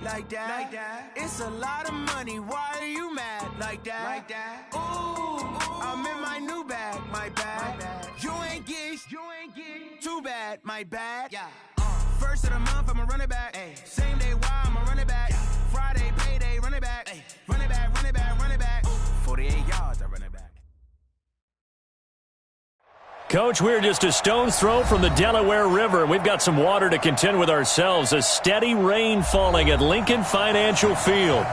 like that. It's a lot of money. Why are you mad like that? Ooh, I'm in my new bag, my bad. You ain't get too bad, my bad. Yeah. First of the month, I'ma run it back. Ay. Same day, why I'ma run it back. Yeah. Friday, payday, run it back. Ay. Run it back, run it back, run it back. Ooh. 48 yards, I run it back. Coach, we're just a stone's throw from the Delaware River. We've got some water to contend with ourselves. A steady rain falling at Lincoln Financial Field.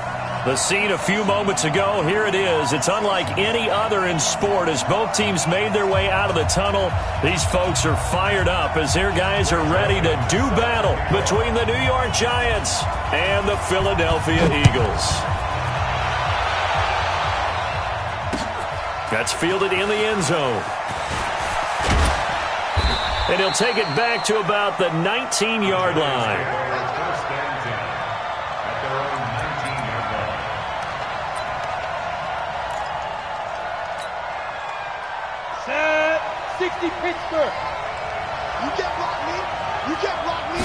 The scene a few moments ago, here it is. It's unlike any other in sport as both teams made their way out of the tunnel. These folks are fired up as their guys are ready to do battle between the New York Giants and the Philadelphia Eagles. That's fielded in the end zone. And he'll take it back to about the 19-yard line. Set 60 Pittsburgh. You can't block me. You can't block me.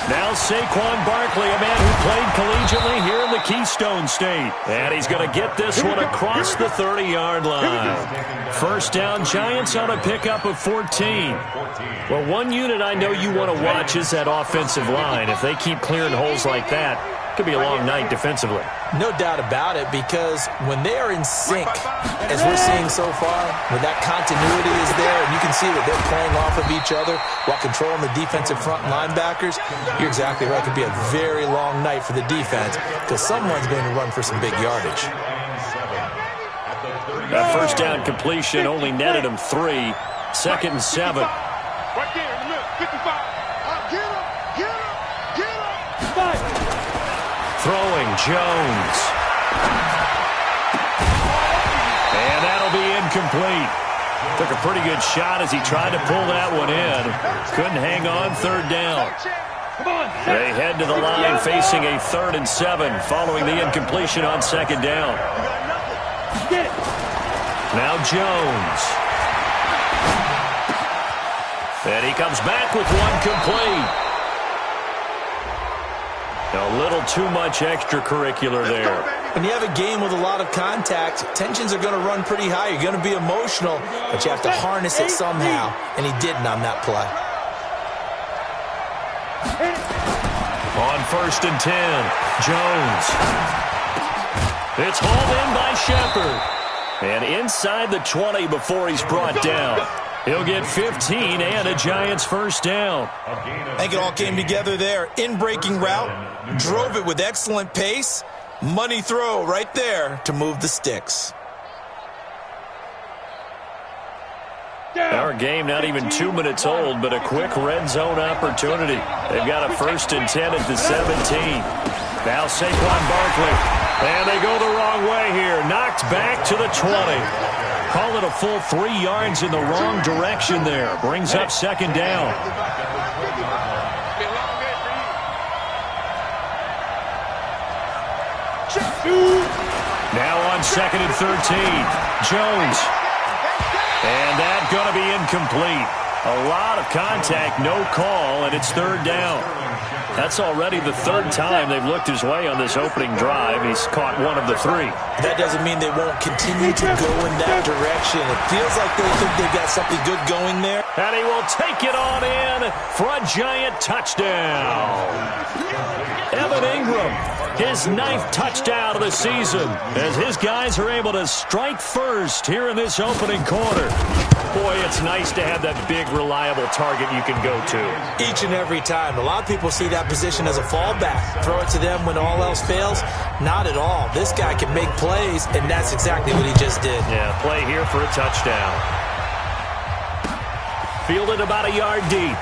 Now Saquon Barkley, a man who played collegiately here in the Keystone State. And he's going to get this one across the 30-yard line. First down, Giants on a pickup of 14. Well, one unit I know you want to watch is that offensive line. If they keep clearing holes like that, it could be a long night defensively. No doubt about it, because when they are in sync, as we're seeing so far, when that continuity is there and you can see that they're playing off of each other while controlling the defensive front linebackers, you're exactly right. It could be a very long night for the defense because someone's going to run for some big yardage. That first down completion only netted him 3. Second and 7. Right there in the middle, 55. Get him, get him, get him. 5. Throwing Jones. And that'll be incomplete. Took a pretty good shot as he tried to pull that one in. Couldn't hang on third down. They head to the line facing a 3rd and 7 following the incompletion on second down. Now Jones. And he comes back with one complete. A little too much extracurricular there. When you have a game with a lot of contact, tensions are going to run pretty high. You're going to be emotional, but you have to harness it somehow, and he didn't on that play. On 1st and 10, Jones. It's hauled in by Shepard. And inside the 20 before he's brought down. He'll get 15 and a Giants first down. I think it all came together there. In-breaking route, drove it with excellent pace. Money throw right there to move the sticks. Our game not even 2 minutes old, but a quick red zone opportunity. They've got a 1st and 10 at the 17. Now Saquon Barkley. And they go the wrong way here. Knocked back to the 20. Call it a full 3 yards in the wrong direction there. Brings up second down. Now on 2nd and 13. Jones. And that's going to be incomplete. A lot of contact, no call, and it's 3rd down. That's already the 3rd time they've looked his way on this opening drive. He's caught one of the 3. That doesn't mean they won't continue to go in that direction. It feels like they think they've got something good going there. And he will take it on in for a Giant touchdown. Evan Ingram, his 9th touchdown of the season, as his guys are able to strike first here in this opening quarter. Boy, it's nice to have that big, reliable target you can go to. Each and every time. A lot of people see that position as a fallback. Throw it to them when all else fails. Not at all. This guy can make plays, and that's exactly what he just did. Yeah, play here for a touchdown. Fielded about a yard deep.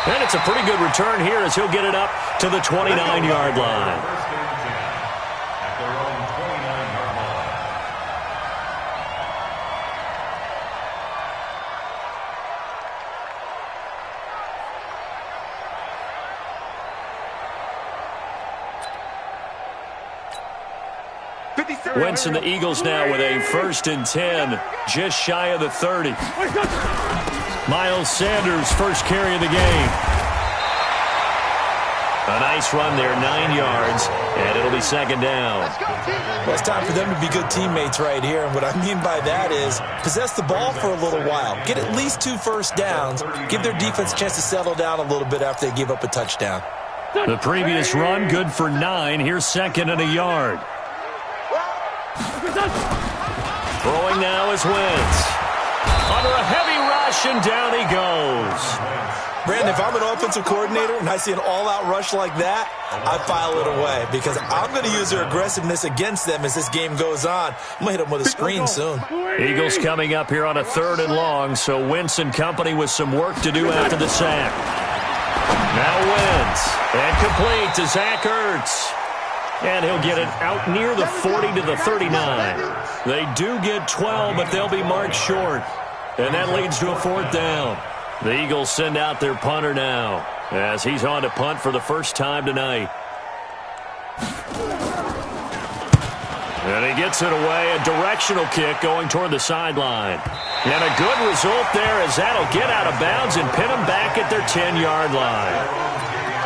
And it's a pretty good return here as he'll get it up to the 29-yard line. Wentz and the Eagles now with a 1st and 10, just shy of the 30. Miles Sanders, first carry of the game. A nice run there, 9 yards, and it'll be second down. Well, it's time for them to be good teammates right here. And what I mean by that is possess the ball for a little while. Get at least 2 first downs. Give their defense a chance to settle down a little bit after they give up a touchdown. The previous run, good for 9. Here's second and a yard. Throwing now is Wentz. Under a heavy rush, and down he goes. Brandon, if I'm an offensive coordinator and I see an all-out rush like that, I file it away because I'm going to use their aggressiveness against them as this game goes on. I'm going to hit them with a screen soon. Eagles coming up here on a 3rd and long, so Wentz and company with some work to do after the sack. Now Wentz, and complete to Zach Ertz. And he'll get it out near the 40 to the 39. They do get 12, but they'll be marked short. And that leads to a 4th down. The Eagles send out their punter now as he's on to punt for the first time tonight. And he gets it away, a directional kick going toward the sideline. And a good result there as that'll get out of bounds and pin them back at their 10-yard line.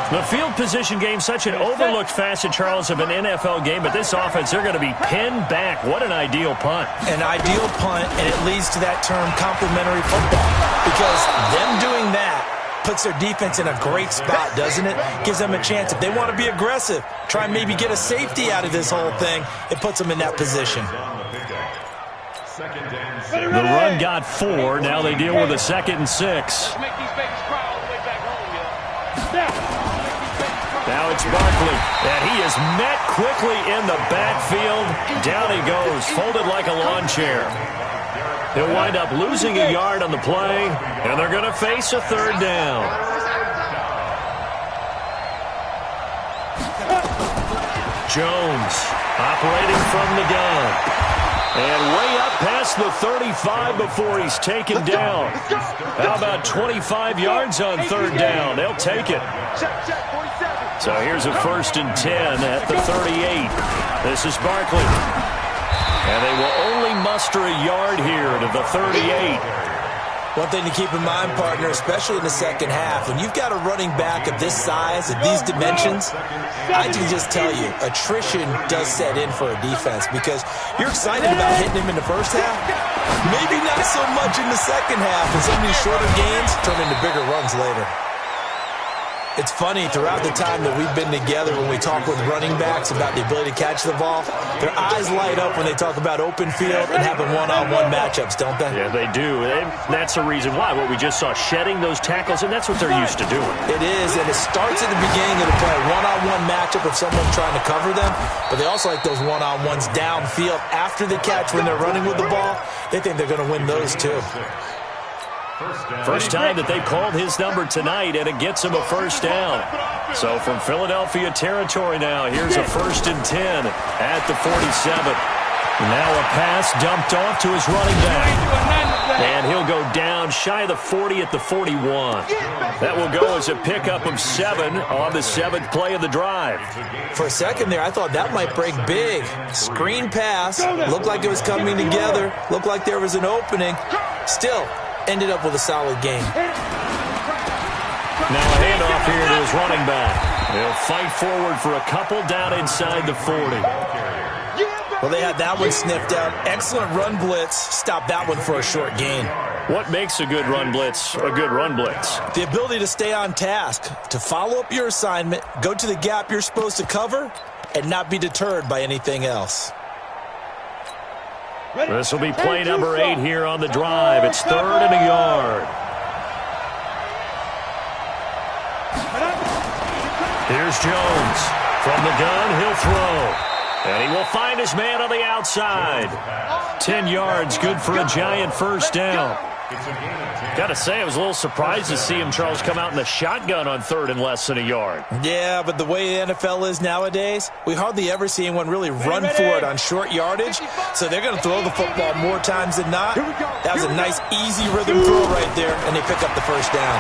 The field position game, such an overlooked facet, Charles, of an NFL game, but this offense, they're going to be pinned back. What an ideal punt. An ideal punt, and it leads to that term complementary football, because them doing that puts their defense in a great spot, doesn't it? Gives them a chance. If they want to be aggressive, try and maybe get a safety out of this whole thing, it puts them in that position. The run got 4. Now they deal with a 2nd and 6. Now it's Barkley, and he is met quickly in the backfield. Down he goes, folded like a lawn chair. He'll wind up losing a yard on the play, and they're going to face a 3rd down. Jones operating from the gun. And way up past the 35 before he's taken down. How about 25 yards on 3rd down? They'll take it. So here's a 1st and 10 at the 38. This is Barkley. And they will only muster a yard here to the 38. One thing to keep in mind, partner, especially in the second half, when you've got a running back of this size, at these dimensions, I can just tell you, attrition does set in for a defense because you're excited about hitting him in the first half. Maybe not so much in the second half, and some of these shorter gains turn into bigger runs later. It's funny, throughout the time that we've been together, when we talk with running backs about the ability to catch the ball, their eyes light up when they talk about open field and having one-on-one matchups, don't they? Yeah, they do. And that's the reason why. What we just saw, shedding those tackles, and that's what they're used to doing. It is, and it starts at the beginning of the play. One-on-one matchup if someone's trying to cover them, but they also like those one-on-ones downfield after the catch when they're running with the ball. They think they're going to win those too. First time that they've called his number tonight, and it gets him a 1st down. So from Philadelphia territory now, here's a 1st and 10 at the 47. Now a pass dumped off to his running back. And he'll go down shy of the 40 at the 41. That will go as a pickup of 7 on the 7th play of the drive. For a second there, I thought that might break big. Screen pass. Looked like it was coming together. Looked like there was an opening. Still, ended up with a solid game. Now a handoff here to his running back. He'll fight forward for a couple down inside the 40. Well, they had that one sniffed out. Excellent run blitz. Stopped that one for a short gain. What makes a good run blitz a good run blitz? The ability to stay on task, to follow up your assignment, go to the gap you're supposed to cover, and not be deterred by anything else. This will be play number 8 here on the drive. It's 3rd and a yard. Here's Jones. From the gun, he'll throw. And he will find his man on the outside. 10 yards, good for a giant 1st down. Got to say, I was a little surprised to see him, Charles, come out in the shotgun on 3rd and less than a yard. Yeah, but the way the NFL is nowadays, we hardly ever see anyone really run for it on short yardage. So they're going to throw the football more times than not. That was a nice, easy rhythm throw right there, and they pick up the 1st down.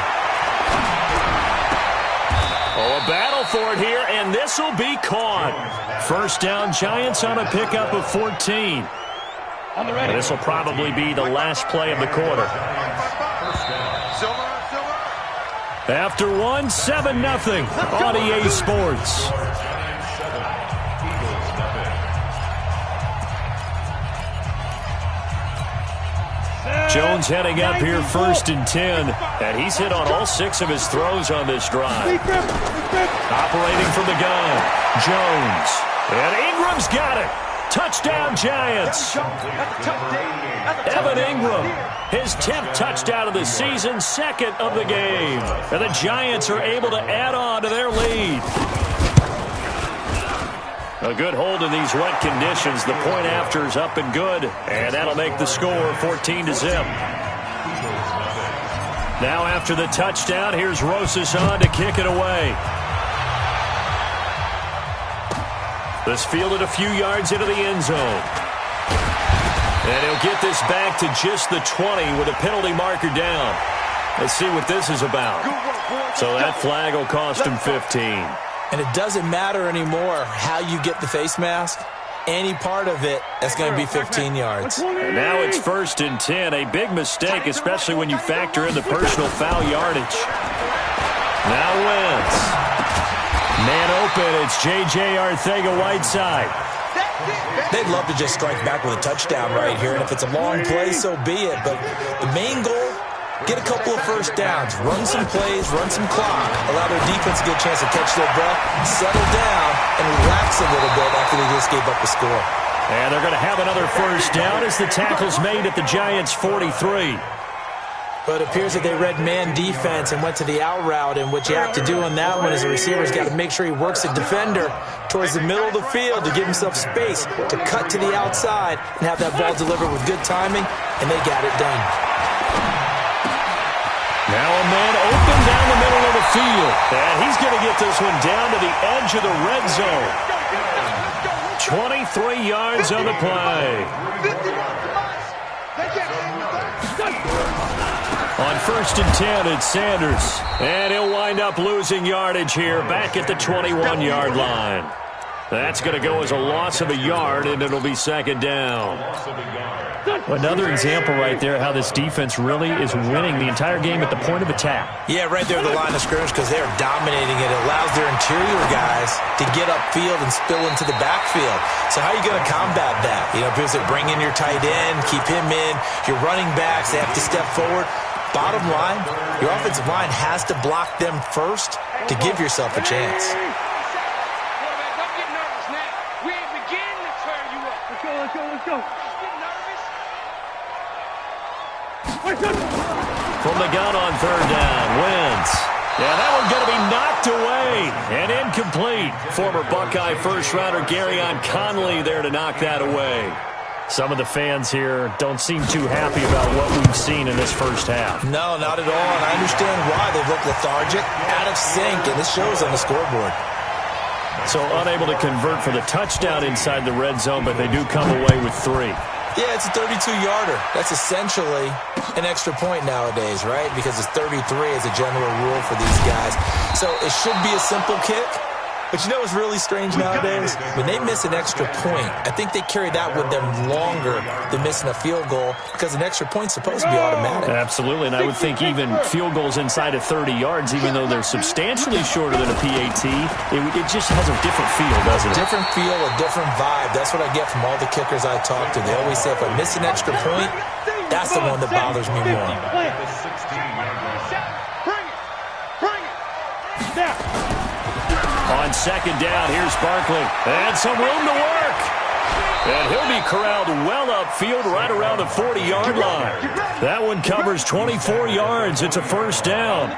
Oh, a battle for it here, and this will be caught. 1st down, Giants on a pickup of 14. And this will probably be the last play of the quarter. After one, 7-0 on EA Sports. Jones heading up here 1st and 10, and he's hit on all 6 of his throws on this drive. Operating from the gun, Jones. And Ingram's got it. Touchdown, Giants. Evan Ingram, his 10th touchdown of the season, 2nd of the game. And the Giants are able to add on to their lead. A good hold in these wet conditions. The point after is up and good, and that'll make the score 14-0. Now after the touchdown, here's Rosas on to kick it away. This fielded a few yards into the end zone. And he'll get this back to just the 20 with a penalty marker down. Let's see what this is about. So that flag will cost him 15. And it doesn't matter anymore how you get the face mask. Any part of it, that's going to be 15 yards. And now it's 1st and 10. A big mistake, especially when you factor in the personal foul yardage. Now Wentz. Man open, it's J.J. Arcega-Whiteside. They'd love to just strike back with a touchdown right here. And if it's a long play, so be it. But the main goal, get a couple of first downs, run some plays, run some clock, allow their defense to get a chance to catch their breath, settle down, and relax a little bit after they just gave up the score. And they're going to have another first down as the tackle's made at the Giants' 43. But it appears that they read man defense and went to the out route, and what you have to do on that one is the receiver's got to make sure he works the defender towards the middle of the field to give himself space to cut to the outside and have that ball delivered with good timing, and they got it done. Now a man open down the middle of the field. And he's going to get this one down to the edge of the red zone. 23 yards on the play. On 1st and 10, it's Sanders. And he'll wind up losing yardage here back at the 21-yard line. That's going to go as a loss of a yard, and it'll be 2nd down. Another example right there how this defense really is winning the entire game at the point of attack. Yeah, right there at the line of scrimmage because they are dominating it. It allows their interior guys to get upfield and spill into the backfield. So how are you going to combat that? You know, because they bring in your tight end, keep him in. Your running backs, they have to step forward. Bottom line, your offensive line has to block them first to give yourself a chance. From the gun on 3rd down, Wentz. Yeah, that one's going to be knocked away and incomplete. Former Buckeye first-rounder Garyon Conley there to knock that away. Some of the fans here don't seem too happy about what we've seen in this first half. No, not at all, and I understand why. They look lethargic, out of sync, and this shows on the scoreboard. So unable to convert for the touchdown inside the red zone, but they do come away with 3. Yeah, it's a 32-yarder. That's essentially an extra point nowadays, right? Because it's 33 as a general rule for these guys. So it should be a simple kick. But you know what's really strange nowadays? When they miss an extra point, I think they carry that with them longer than missing a field goal because an extra point's supposed to be automatic. Absolutely, and I would think even field goals inside of 30 yards, even though they're substantially shorter than a PAT, it just has a different feel, doesn't it? A different feel, a different vibe. That's what I get from all the kickers I talk to. They always say if I miss an extra point, that's the one that bothers me more. On 2nd down, here's Barkley. And some room to work. And he'll be corralled well upfield right around the 40-yard line. That one covers 24 yards. It's a first down.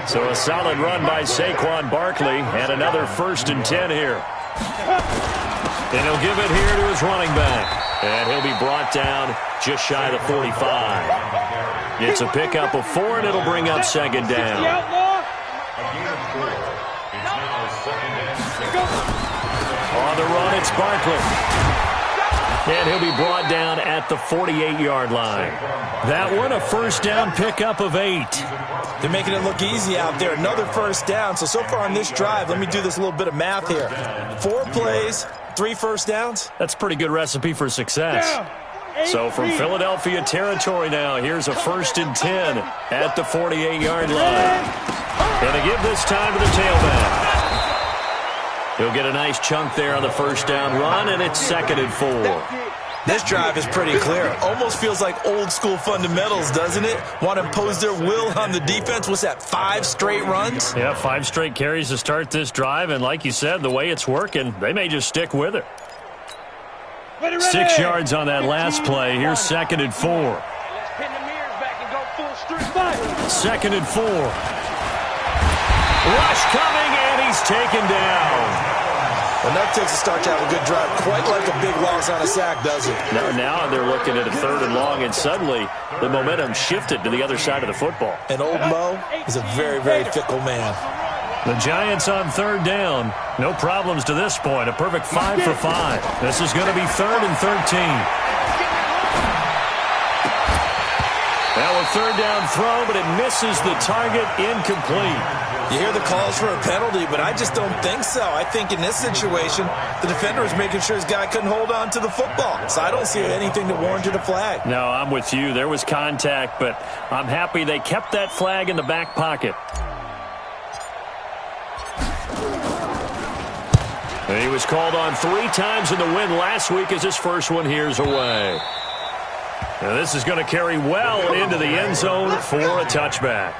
So a solid run by Saquon Barkley and another 1st and 10 here. And he'll give it here to his running back. And he'll be brought down just shy of the 45. It's a pickup of 4, and it'll bring up 2nd down. On the run, it's Barkley. And he'll be brought down at the 48-yard line. That one, a first down pickup of 8. They're making it look easy out there. Another first down. So far on this drive, let me do this little bit of math here. 4 plays, 3 first downs. That's a pretty good recipe for success. So from Philadelphia territory now, here's a 1st and 10 at the 48-yard line. And to give this time to the tailback. He'll get a nice chunk there on the first down run, and it's 2nd and 4. This drive is pretty clear. Almost feels like old school fundamentals, doesn't it? Want to impose their will on the defense. What's that, 5 straight runs? Yeah, 5 straight carries to start this drive, and like you said, the way it's working, they may just stick with it. 6 yards on that last play. Here's 2nd and 4. 2nd and 4. Rush coming, and he's taken down. Enough takes to start to have a good drive. Quite like a big loss on a sack, does it? Now they're looking at a 3rd and long, and suddenly the momentum shifted to the other side of the football. And old Mo is a very, very fickle man. The Giants on 3rd down. No problems to this point. A perfect 5 for 5. This is going to be 3rd and 13. Now a 3rd down throw, but it misses the target, incomplete. You hear the calls for a penalty, but I just don't think so. I think in this situation, the defender was making sure his guy couldn't hold on to the football. So I don't see anything that warranted a flag. No, I'm with you. There was contact, but I'm happy they kept that flag in the back pocket. And he was called on 3 times in the win last week as his first one here's away. Now this is going to carry well into the end zone for a touchback.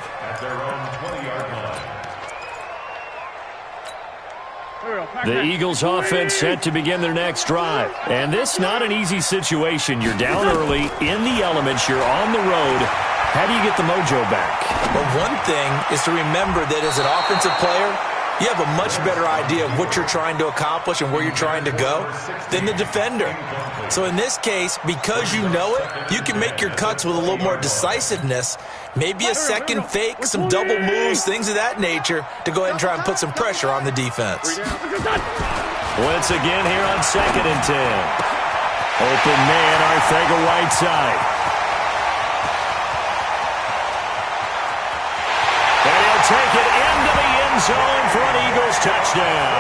The Eagles offense set to begin their next drive. And this not an easy situation. You're down early, in the elements, you're on the road. How do you get the mojo back? Well, one thing is to remember that as an offensive player, you have a much better idea of what you're trying to accomplish and where you're trying to go than the defender. So in this case, because you know it, you can make your cuts with a little more decisiveness, maybe a second fake, some double moves, things of that nature, to go ahead and try and put some pressure on the defense. Once again here on 2nd and 10. Open man, Arcega-Whiteside. And he'll take it into the end zone for an Eagles touchdown.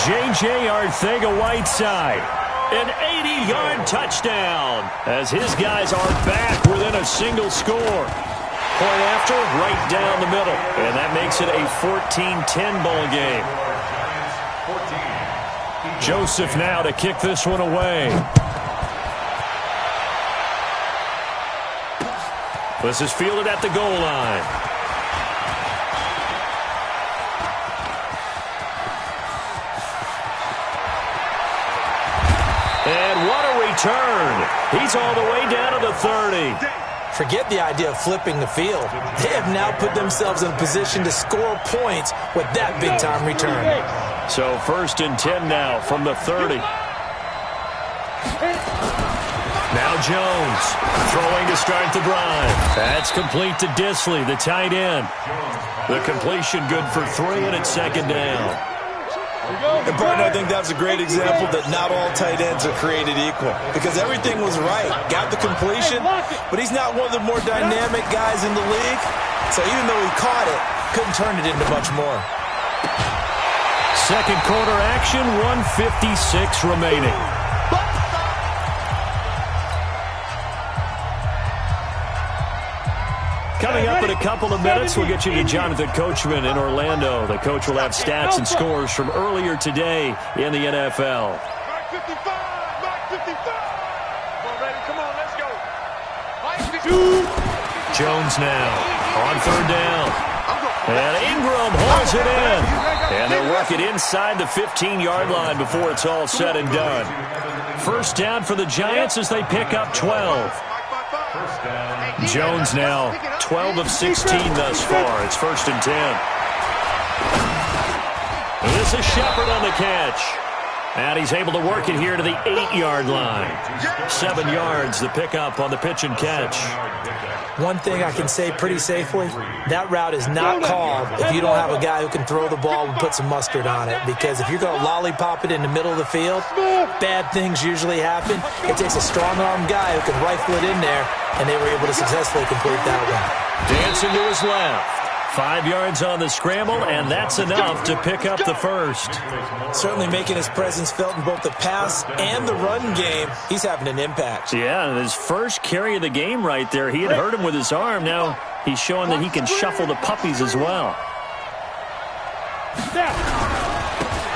J.J. Arcega-Whiteside, an 80-yard touchdown as his guys are back within a single score. Point after, right down the middle. And that makes it a 14-10 ball game. Joseph now to kick this one away. This is fielded at the goal line. And what a return. He's all the way down to the 30. Forget the idea of flipping the field. They have now put themselves in a position to score points with that big-time return. So 1st and 10 now from the 30. Now Jones throwing to start the drive. That's complete to Disley, the tight end. The completion good for 3, and it's 2nd down. And, partner, I think that's a great example that not all tight ends are created equal. Because everything was right. Got the completion, but he's not one of the more dynamic guys in the league. So even though he caught it, couldn't turn it into much more. Second quarter action, 1:56 remaining. Coming up in a couple of minutes, we'll get you to Jonathan Coachman in Orlando. The coach will have stats and scores from earlier today in the NFL. Mark 55! Mark 55! Come on, baby. Come on, let's go. Mark 52! Jones now on 3rd down. And Ingram holds it in. And they'll work it inside the 15-yard line before it's all said and done. First down for the Giants as they pick up 12. Jones now 12 of 16 thus far. It's 1st and 10. This is Shepard on the catch. And he's able to work it here to the 8-yard line. 7 yards, the pickup on the pitch and catch. One thing I can say pretty safely, that route is not called if you don't have a guy who can throw the ball and put some mustard on it. Because if you're going to lollipop it in the middle of the field, bad things usually happen. It takes a strong-arm guy who can rifle it in there, and they were able to successfully complete that one. Dancing to his left. 5 yards on the scramble, and that's enough to pick up the first. Certainly making his presence felt in both the pass and the run game. He's having an impact. Yeah, his first carry of the game right there. He had hurt him with his arm. Now he's showing that he can shuffle the puppies as well.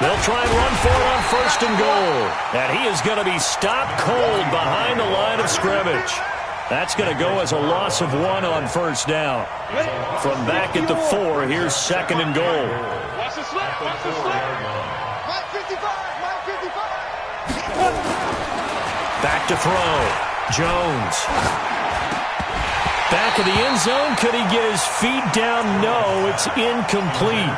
They'll try and run for it on 1st and goal. And he is going to be stopped cold behind the line of scrimmage. That's going to go as a loss of 1 on 1st down. From back at the 4, here's 2nd and goal. Watch the slip. Watch the slip. My 55. My 55. Back to throw. Jones. Back of the end zone. Could he get his feet down? No, it's incomplete.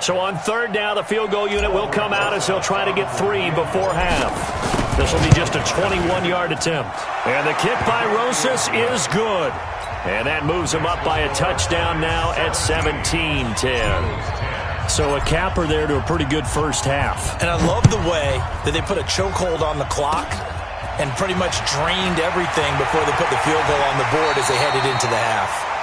So on 3rd down, the field goal unit will come out as they'll try to get 3 before half. This will be just a 21-yard attempt. And the kick by Rosas is good. And that moves him up by a touchdown now at 17-10. So a capper there to a pretty good first half. And I love the way that they put a chokehold on the clock and pretty much drained everything before they put the field goal on the board as they headed into the half.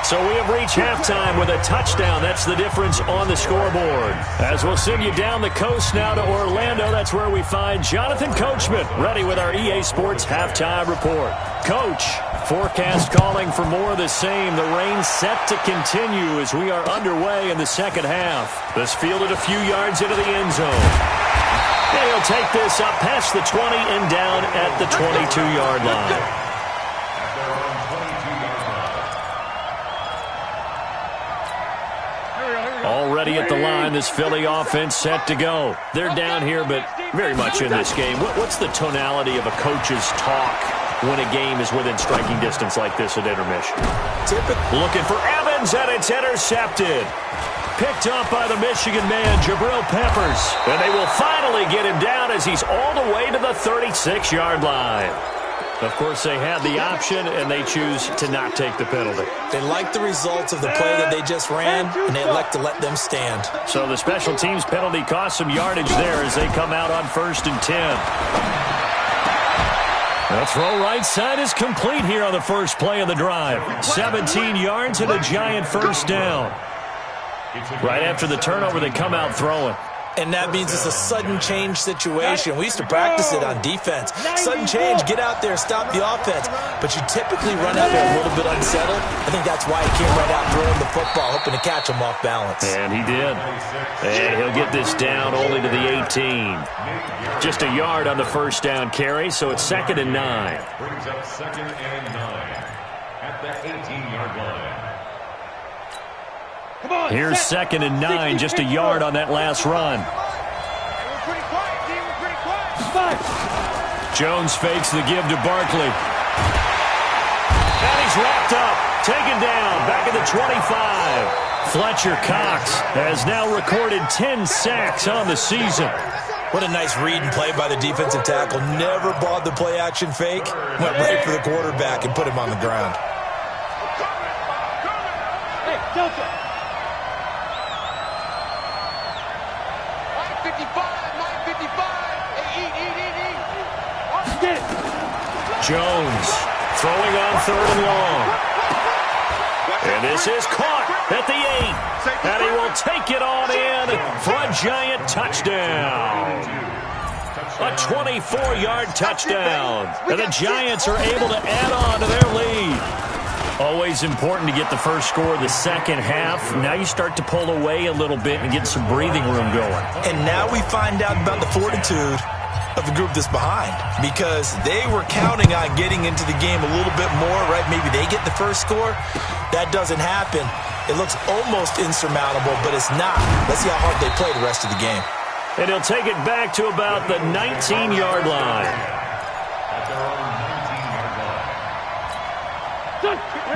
So we have reached halftime with a touchdown. That's the difference on the scoreboard. As we'll send you down the coast now to Orlando, that's where we find Jonathan Coachman ready with our EA Sports Halftime Report. Coach, forecast calling for more of the same. The rain set to continue as we are underway in the second half. This fielded a few yards into the end zone. And he'll take this up past the 20 and down at the 22-yard line. Already at the line, this Philly offense set to go. They're down here, but very much in this game. What's the tonality of a coach's talk when a game is within striking distance like this at intermission? Looking for Evans, and it's intercepted. Picked up by the Michigan man, Jabril Peppers. And they will finally get him down as he's all the way to the 36-yard line. Of course, they had the option, and they choose to not take the penalty. They like the results of the play that they just ran, and they elect to let them stand. So the special teams penalty cost some yardage there as they come out on 1st and 10. The throw right side is complete here on the first play of the drive. 17 yards and a giant first down. Right after the turnover, they come out throwing. And that means it's a sudden change situation. We used to practice it on defense. Sudden change, get out there, stop the offense. But you typically run out there a little bit unsettled. I think that's why he came right out throwing the football, hoping to catch him off balance. And he did. And he'll get this down only to the 18. Just a yard on the first down carry, so it's 2nd and 9. Brings up 2nd and 9 at the 18-yard line. Here's 2nd and 9, just a yard on that last run. Jones fakes the give to Barkley. And he's wrapped up, taken down, back at the 25. Fletcher Cox has now recorded 10 sacks on the season. What a nice read and play by the defensive tackle. Never bought the play-action fake. Went right for the quarterback and put him on the ground. Hey, Delta. 955. Jones throwing on 3rd and long. And this is caught at the 8. And he will take it on in for a giant touchdown. A 24-yard touchdown. And the Giants are able to add on to their lead. Always important to get the first score of the second half. Now you start to pull away a little bit and get some breathing room going. And now we find out about the fortitude of the group that's behind, because they were counting on getting into the game a little bit more, right? Maybe they get the first score. That doesn't happen. It looks almost insurmountable, but it's not. Let's see how hard they play the rest of the game. And he'll take it back to about the 19-yard line.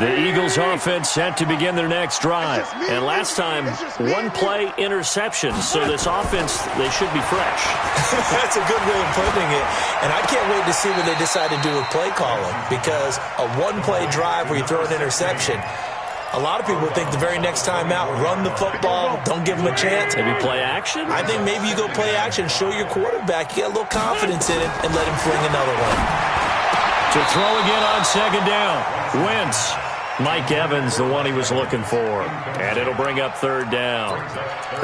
The Eagles offense set to begin their next drive. And last time, one-play interception. So this offense, they should be fresh. That's a good way of putting it. And I can't wait to see what they decide to do with play calling, because a one-play drive where you throw an interception, A lot of people think the very next time out, run the football, don't give him a chance. Maybe play action? I think maybe you go play action, show your quarterback, you get a little confidence in him, and let him fling another one. To throw again on second down. Wentz. Mike Evans, the one he was looking for. And it'll bring up third down.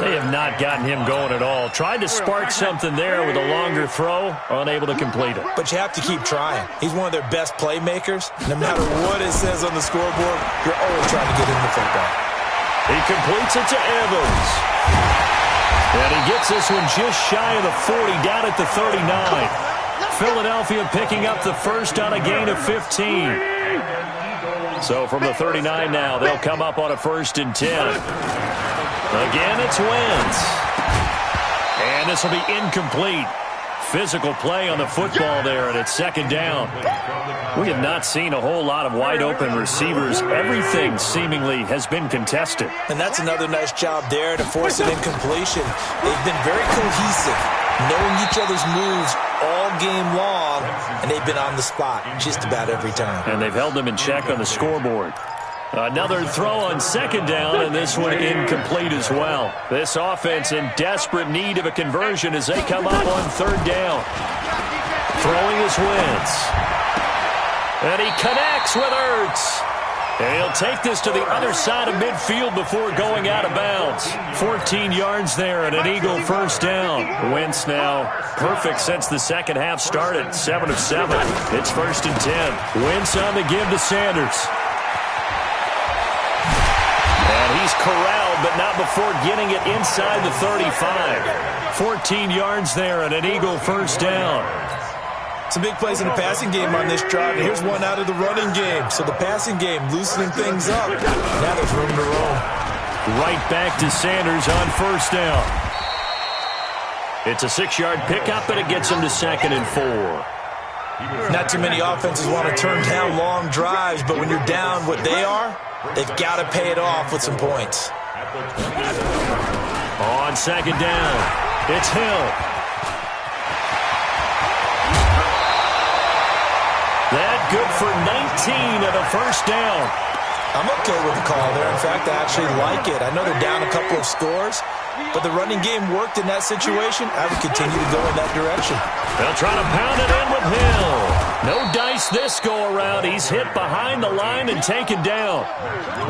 They have not gotten him going at all. Tried to spark something there with a longer throw, unable to complete it. But you have to keep trying. He's one of their best playmakers. No matter what it says on the scoreboard, you're always trying to get him the football. He completes it to Evans. And he gets this one just shy of the 40, down at the 39. Philadelphia picking up the first on a gain of 15. So from the 39 now, they'll come up on a 1st and 10. Again, it's Wentz. And this will be incomplete. Physical play on the football there, and it's second down. We have not seen a whole lot of wide-open receivers. Everything seemingly has been contested. And that's another nice job there to force an incompletion. They've been very cohesive, knowing each other's moves all game long, and they've been on the spot just about every time. And they've held them in check on the scoreboard. Another throw on second down, and this one incomplete as well. This offense in desperate need of a conversion as they come up on third down. Throwing is Wentz. And he connects with Ertz. And he'll take this to the other side of midfield before going out of bounds. 14 yards there and an Eagle first down. Wentz now perfect since the second half started. 7 of 7. It's 1st and 10. Wentz on the give to Sanders. And he's corralled, but not before getting it inside the 35. 14 yards there and an Eagle first down. Some big plays in the passing game on this drive. And here's one out of the running game. So the passing game loosening things up. Now there's room to roam. Right back to Sanders on first down. It's a 6-yard pickup, and it gets him to 2nd and 4. Not too many offenses want to turn down long drives, but when you're down what they are, they've got to pay it off with some points. On second down, it's Hill. That good for 19 and a first down. I'm okay with the call there. In fact, I actually like it. I know they're down a couple of scores, but the running game worked in that situation. I would continue to go in that direction. They'll try to pound it in with Hill. No dice this go-around. He's hit behind the line and taken down.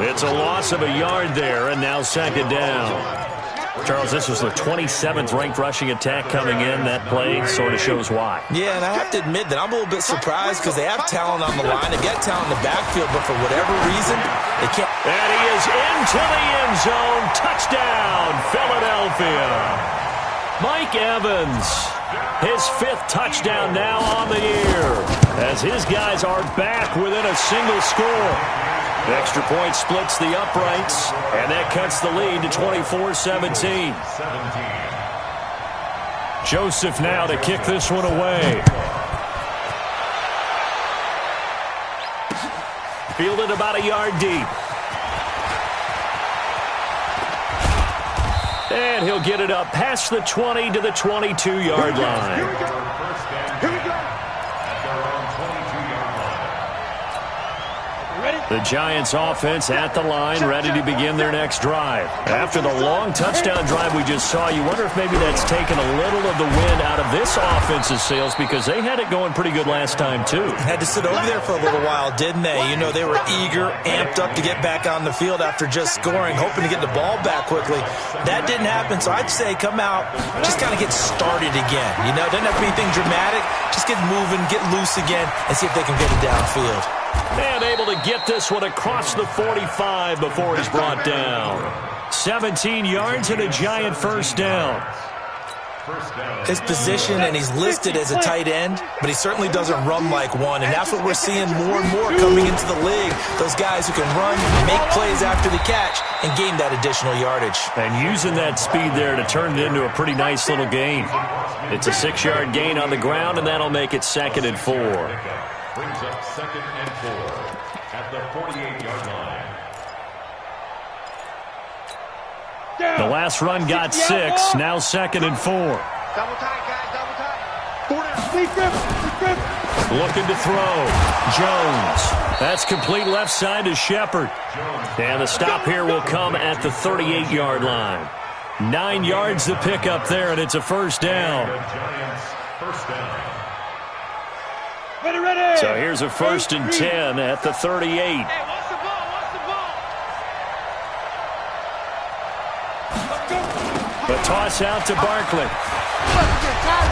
It's a loss of a yard there, and now second down. Charles, this was the 27th ranked rushing attack coming in. That play sort of shows why. Yeah, and I have to admit that I'm a little bit surprised because they have talent on the line. They got talent in the backfield, but for whatever reason, they can't. And he is into the end zone. Touchdown, Philadelphia. Mike Evans, his 5th touchdown now on the year, as his guys are back within a single score. The extra point splits the uprights, and that cuts the lead to 24-17. Joseph now to kick this one away. Fielded about a yard deep. And he'll get it up past the 20 to the 22-yard line. Here we go. Here we go. The Giants offense at the line, ready to begin their next drive. After the long touchdown drive we just saw, you wonder if maybe that's taken a little of the wind out of this offense's sails, because they had it going pretty good last time, too. Had to sit over there for a little while, didn't they? You know, they were eager, amped up to get back on the field after just scoring, hoping to get the ball back quickly. That didn't happen, so I'd say come out, just kind of get started again. You know, doesn't have to be anything dramatic. Just get moving, get loose again, and see if they can get it downfield. And able to get this one across the 45 before he's brought down. 17 yards and a Giant first down. His position, and he's listed as a tight end, but he certainly doesn't run like one, and that's what we're seeing more and more coming into the league. Those guys who can run, make plays after the catch, and gain that additional yardage. And using that speed there to turn it into a pretty nice little gain. It's a 6-yard gain on the ground, and that'll make it 2nd and 4. Brings up 2nd and 4 at the 48-yard line. The last run got 6, now 2nd and 4. Double tight, guys, double tight. Sleep grip, sleep grip. Looking to throw. Jones. That's complete left side to Shepard. And the stop here will come at the 38-yard line. 9 yards to pick up there, and it's a first down. Ready. So here's a 1st and 10 at the 38. Hey, what's the ball? The toss out to Barkley.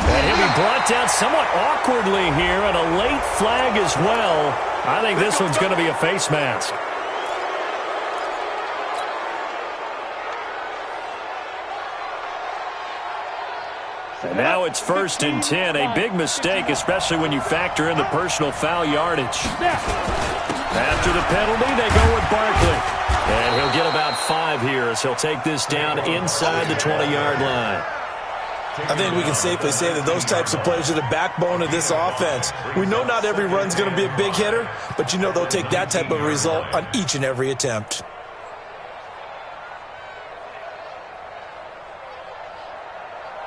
And he'll be brought down somewhat awkwardly here, and a late flag as well. I think this one's going to be a face mask. And now it's 1st and 10. A big mistake, especially when you factor in the personal foul yardage. After the penalty, they go with Barkley. And he'll get about 5 here as he'll take this down inside the 20-yard line. I think we can safely say that those types of plays are the backbone of this offense. We know not every run's going to be a big hitter, but you know they'll take that type of result on each and every attempt.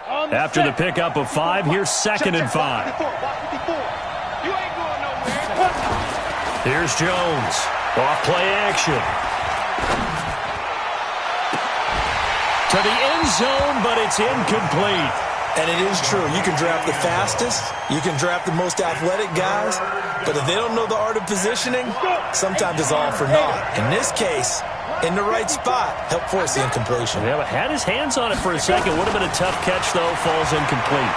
After the pickup of 5, here's 2nd and 5. Here's Jones. Off play action. To the end zone, but it's incomplete. And it is true. You can draft the fastest. You can draft the most athletic guys. But if they don't know the art of positioning, sometimes it's all for naught. In this case, in the right spot, help force the incompletion. Yeah, but had his hands on it for a second. Would have been a tough catch, though. Falls incomplete.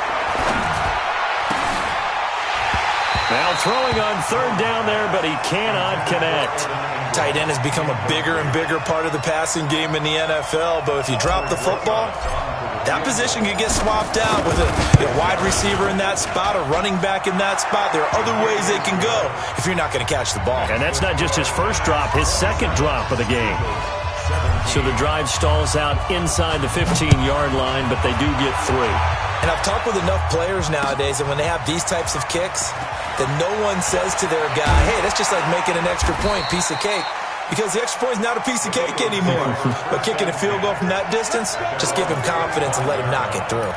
Now throwing on 3rd down there, but he cannot connect. Tight end has become a bigger and bigger part of the passing game in the NFL. But if you drop the football, that position can get swapped out with a wide receiver in that spot, a running back in that spot. There are other ways they can go if you're not going to catch the ball. And that's not just his first drop, his 2nd drop of the game. So the drive stalls out inside the 15-yard line, but they do get 3. And I've talked with enough players nowadays that when they have these types of kicks, that no one says to their guy, hey, that's just like making an extra point, piece of cake. Because the extra point is not a piece of cake anymore. But kicking a field goal from that distance, just give him confidence and let him knock it through.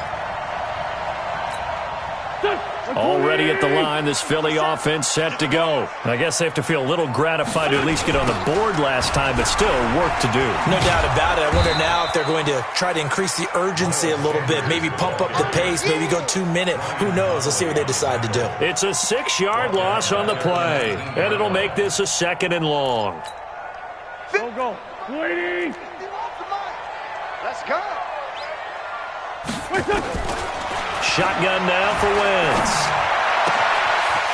Already at the line, this Philly offense set to go. I guess they have to feel a little gratified to at least get on the board last time, but still work to do. No doubt about it. I wonder now if they're going to try to increase the urgency a little bit, maybe pump up the pace, maybe go 2-minute. Who knows? Let's see what they decide to do. It's a 6-yard loss on the play, and it'll make this a 2nd and long. Go. Waiting. Let's go. Shotgun now for Wentz.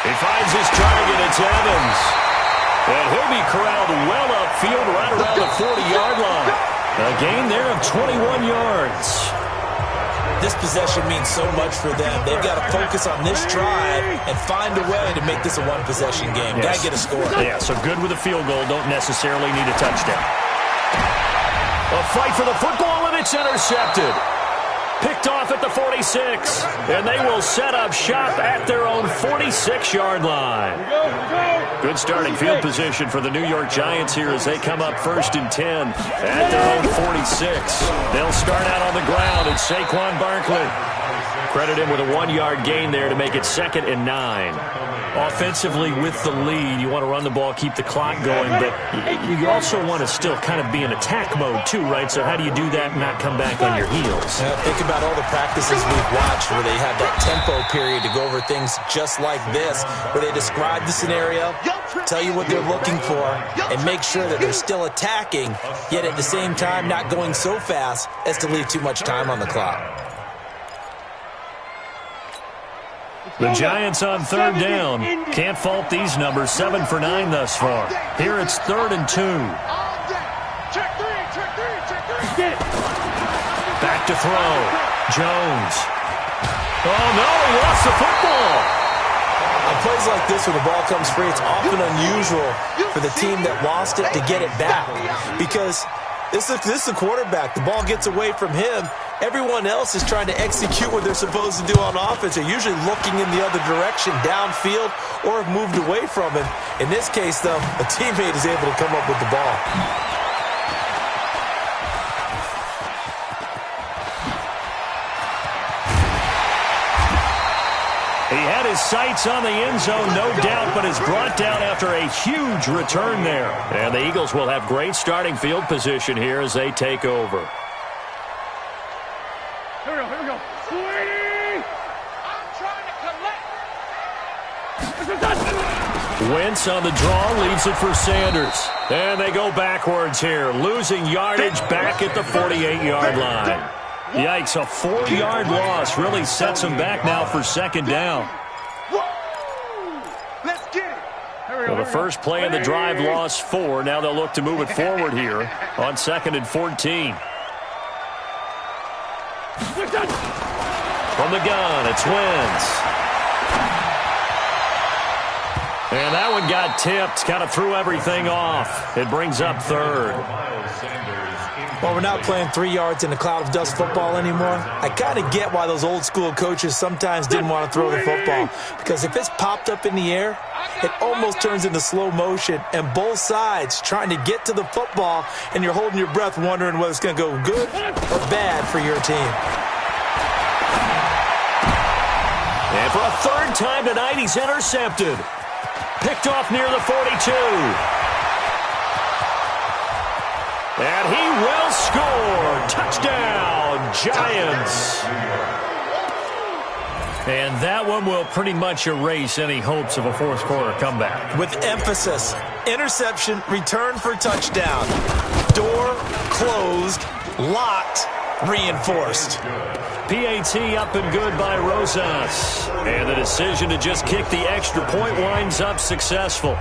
He finds his target. It's Evans. And he'll be corralled well upfield right around the 40-yard line. A gain there of 21 yards. This possession means so much for them. They've got to focus on this drive and find a way to make this a one-possession game. Yes. Got to get a score. Yeah, so good with a field goal. Don't necessarily need a touchdown. A fight for the football, and it's intercepted. Picked off at the 46, and they will set up shop at their own 46-yard line. Good starting field position for the New York Giants here as they come up 1st and 10 at their own 46. They'll start out on the ground. It's Saquon Barkley. Credit him with a 1-yard gain there to make it 2nd and 9. Offensively with the lead, you want to run the ball, keep the clock going, but you also want to still kind of be in attack mode too, right? So how do you do that and not come back on your heels? Think about all the practices we've watched where they have that tempo period to go over things just like this, where they describe the scenario, tell you what they're looking for, and make sure that they're still attacking, yet at the same time not going so fast as to leave too much time on the clock. The Giants on 3rd down. Can't fault these numbers. 7 for 9 thus far. Here it's 3rd and 2. Back to throw. Jones. Oh, no, he lost the football. On plays like this where the ball comes free, it's often unusual for the team that lost it to get it back. Because this is the quarterback. The ball gets away from him. Everyone else is trying to execute what they're supposed to do on offense. They're usually looking in the other direction, downfield, or have moved away from him. In this case, though, a teammate is able to come up with the ball. He had his sights on the end zone, no doubt, but is brought down after a huge return there. And the Eagles will have great starting field position here as they take over. Here we go. Sweetie! I'm trying to collect. Wentz on the draw, leaves it for Sanders. And they go backwards here, losing yardage back at the 48-yard line. Yikes, a 4-yard loss really sets them back now for second down. Let's get it. Well, the first play of the drive lost 4. Now they'll look to move it forward here on 2nd and 14. From the gun, it's Wentz. And that one got tipped, kind of threw everything off. It brings up 3rd. Well, we're not playing 3 yards in a cloud of dust football anymore. I kind of get why those old school coaches sometimes didn't want to throw the football. Because if it's popped up in the air, it almost turns into slow motion. And both sides trying to get to the football, and you're holding your breath wondering whether it's going to go good or bad for your team. And for a 3rd time tonight, he's intercepted. Picked off near the 42. And he will score. Touchdown, Giants. And that one will pretty much erase any hopes of a fourth quarter comeback. With emphasis, interception, return for touchdown. Door closed, locked, reinforced. PAT up and good by Rosas. And the decision to just kick the extra point winds up successful.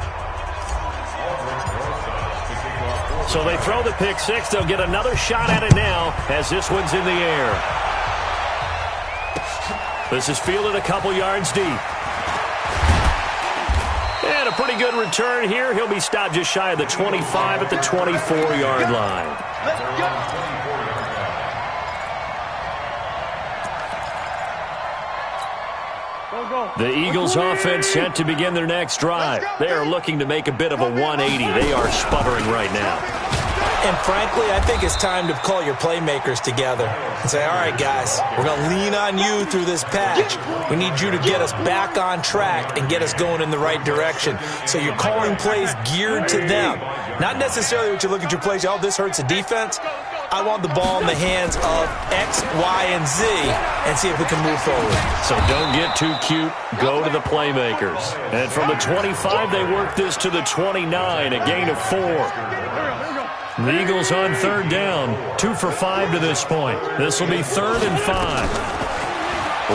So they throw the pick 6. They'll get another shot at it now as this one's in the air. This is fielded a couple yards deep. And a pretty good return here. He'll be stopped just shy of the 25 at the 24-yard line. Let's go. The Eagles offense set to begin their next drive. They are looking to make a bit of a 180. They are sputtering right now. And frankly, I think it's time to call your playmakers together and say, all right, guys, we're going to lean on you through this patch. We need you to get us back on track and get us going in the right direction. So you're calling plays geared to them. Not necessarily what you look at your plays, oh, this hurts the defense. I want the ball in the hands of X, Y, and Z and see if we can move forward. So don't get too cute. Go to the playmakers. And from the 25, they work this to the 29, a gain of 4. The Eagles on 3rd down, 2 for 5 to this point. This will be 3rd and 5.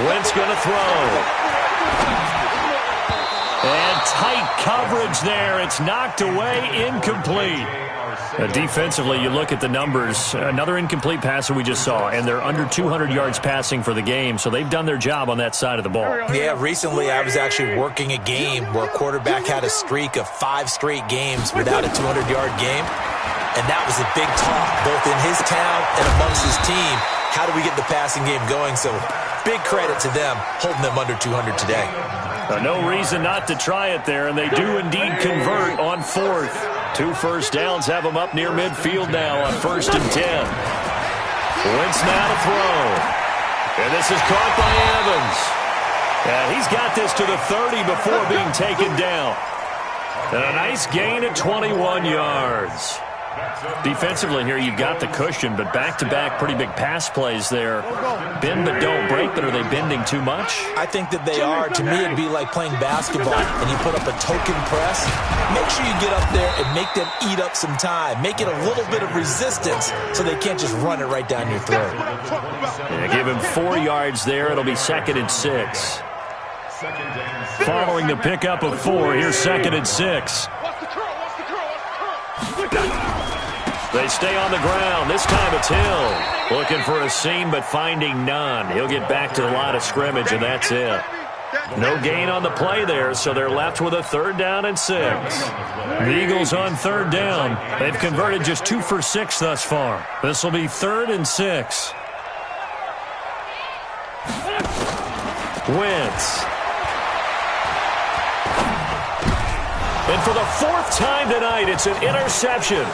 Wentz going to throw. And tight coverage there. It's knocked away, incomplete. Defensively, you look at the numbers. Another incomplete pass that we just saw, and they're under 200 yards passing for the game, so they've done their job on that side of the ball. Yeah, recently I was actually working a game where a quarterback had a streak of 5 straight games without a 200-yard game, and that was a big talk, both in his town and amongst his team. How do we get the passing game going? So big credit to them, holding them under 200 today. No reason not to try it there, and they do indeed convert on 4th. 2 first downs have them up near midfield now on 1st and 10. Wentz now to throw. And this is caught by Evans. And he's got this to the 30 before being taken down. And a nice gain at 21 yards. Defensively here, you've got the cushion, but back-to-back pretty big pass plays there. Bend but don't break, but are they bending too much? I think that they are. To me, it'd be like playing basketball, and you put up a token press. Make sure you get up there and make them eat up some time. Make it a little bit of resistance so they can't just run it right down your throat. Yeah, give him 4 yards there. It'll be 2nd and 6. Following the pickup of 4, here's 2nd and 6. They stay on the ground. This time it's Hill. Looking for a seam, but finding none. He'll get back to the line of scrimmage, and that's it. No gain on the play there, so they're left with a 3rd down and 6. The Eagles on 3rd down. They've converted just 2 for 6 thus far. This will be 3rd and 6. Wentz. And for the 4th time tonight, it's an interception.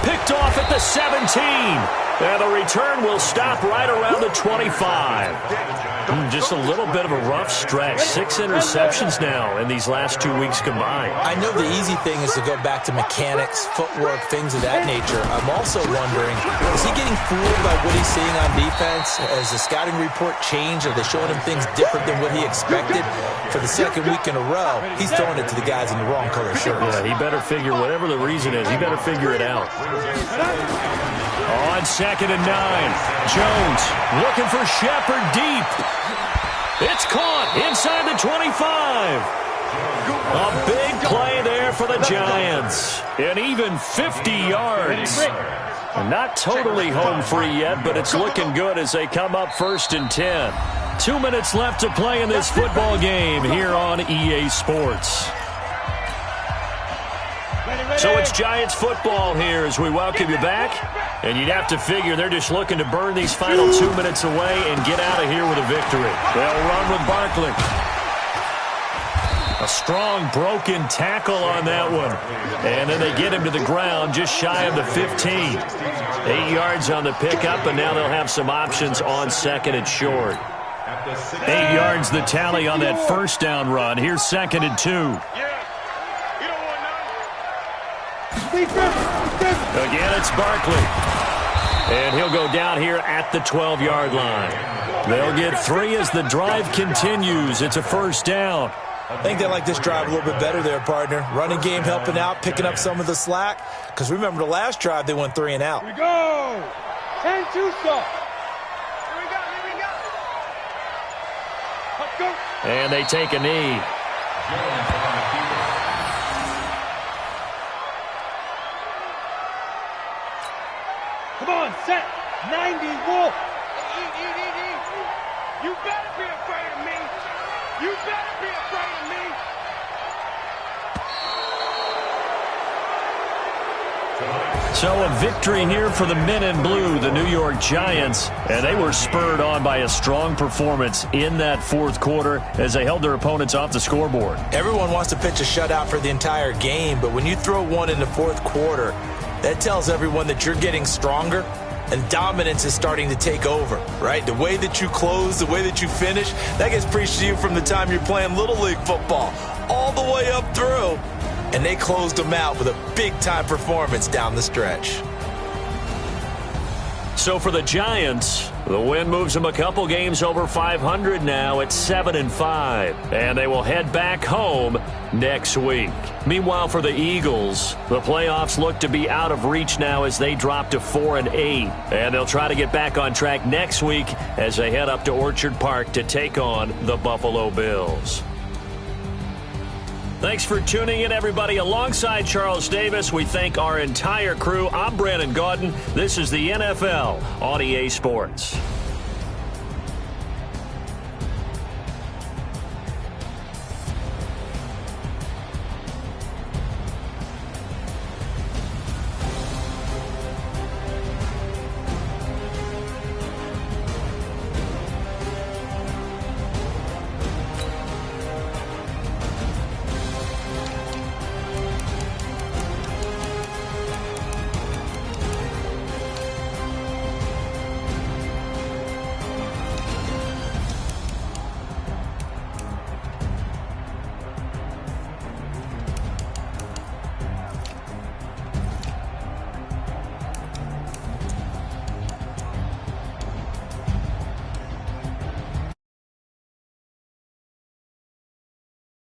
Picked off at the 17. And the return will stop right around the 25. Just a little bit of a rough stretch. 6 interceptions now in these last 2 weeks combined. I know the easy thing is to go back to mechanics, footwork, things of that nature. I'm also wondering, is he getting fooled by what he's seeing on defense? Has the scouting report changed? Are they showing him things different than what he expected? For the second week in a row, he's throwing it to the guys in the wrong color shirts. Yeah, he better figure, whatever the reason is, he better figure it out. On 2nd and 9, Jones looking for Shepard deep. It's caught inside the 25. A big play there for the Giants. And even 50 yards. Not totally home free yet, but it's looking good as they come up 1st and 10. 2 minutes left to play in this football game here on EA Sports. So it's Giants football here as we welcome you back. And you'd have to figure they're just looking to burn these final 2 minutes away and get out of here with a victory. They'll run with Barkley. A strong broken tackle on that one. And then they get him to the ground just shy of the 15. 8 yards on the pickup, and now they'll have some options on 2nd and short. 8 yards the tally on that 1st down run. Here's 2nd and 2. Again, it's Barkley. And he'll go down here at the 12-yard line. They'll get 3 as the drive continues. It's a 1st down. I think they like this drive a little bit better there, partner. Running game helping out, picking up some of the slack. Because remember, the last drive, they went 3 and out. Here we go. 10-2 stop. Let's go. And they take a knee. Come on, set. 90, Wolf. You better be afraid of me. You better be afraid of me. So a victory here for the men in blue, the New York Giants. And they were spurred on by a strong performance in that 4th quarter as they held their opponents off the scoreboard. Everyone wants to pitch a shutout for the entire game, but when you throw one in the 4th quarter, that tells everyone that you're getting stronger and dominance is starting to take over, right? The way that you close, the way that you finish, that gets preached to you from the time you're playing Little League football all the way up through. And they closed them out with a big-time performance down the stretch. So for the Giants, the win moves them a couple games over 500 now at 7-5. And they will head back home next week. Meanwhile, for the Eagles, the playoffs look to be out of reach now as they drop to 4-8. And they'll try to get back on track next week as they head up to Orchard Park to take on the Buffalo Bills. Thanks for tuning in, everybody. Alongside Charles Davis, we thank our entire crew. I'm Brandon Gaudin. This is the NFL on EA Sports.